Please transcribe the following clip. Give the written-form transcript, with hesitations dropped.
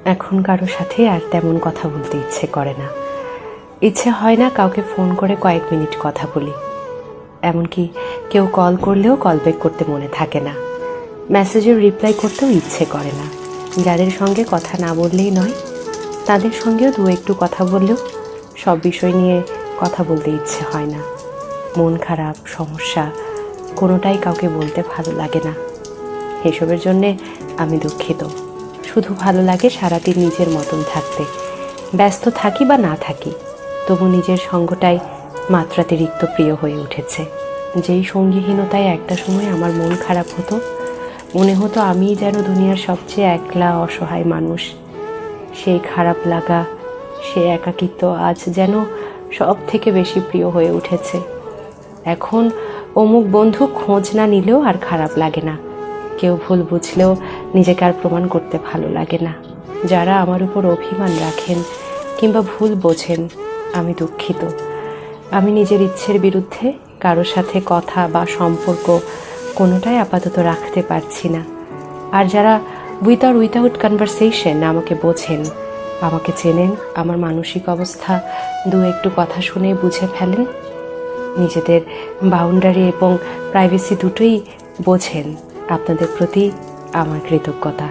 এখন কারো সাথে আর তেমন কথা বলতে ইচ্ছে করে না। ইচ্ছে হয় না কাউকে ফোন করে কয়েক মিনিট কথা বলি। এমনকি কেউ কল করলেও কল ব্যাক করতে মনে থাকে না। মেসেজের রিপ্লাই করতেও ইচ্ছে করে না। যাদের সঙ্গে কথা না বললেই নয়, তাদের সঙ্গেও দু একটু কথা বললেও সব বিষয় নিয়ে কথা বলতে ইচ্ছে হয় না। মন খারাপ, সমস্যা কোনোটাই কাউকে বলতে ভালো লাগে না। এসবের জন্যে আমি দুঃখিত। শুধু ভালো লাগে সারাদিন নিজের মতন থাকতে। ব্যস্ত থাকি বা না থাকি, তবু নিজের সঙ্গটাই মাত্রাতিরিক্ত প্রিয় হয়ে উঠেছে। যেই সঙ্গীহীনতায় একটা সময় আমার মন খারাপ হতো, মনে হতো আমিই যেন দুনিয়ার সবচেয়ে একলা অসহায় মানুষ। সেই খারাপ লাগা, সে একাকিত্ব আজ যেন সব থেকে বেশি প্রিয় হয়ে উঠেছে। এখন অমুক বন্ধু খোঁজ না নিলেও আর খারাপ লাগে না। কেউ ভুল বুঝলেও নিজেকে আর প্রমাণ করতে ভালো লাগে না। যারা আমার উপর অভিমান রাখেন কিংবা ভুল বোঝেন, আমি দুঃখিত। আমি নিজের ইচ্ছের বিরুদ্ধে কারোর সাথে কথা বা সম্পর্ক কোনোটাই আপাতত রাখতে পারছি না। আর যারা উইথাউট কনভারসেশন আমাকে বোঝেন, আমাকে চেনেন, আমার মানসিক অবস্থা দু একটু কথা শুনে বুঝে ফেলেন, নিজেদের বাউন্ডারি এবং প্রাইভেসি দুটোই বোঝেন, আপনাদের প্রতি আমার কৃতজ্ঞতা।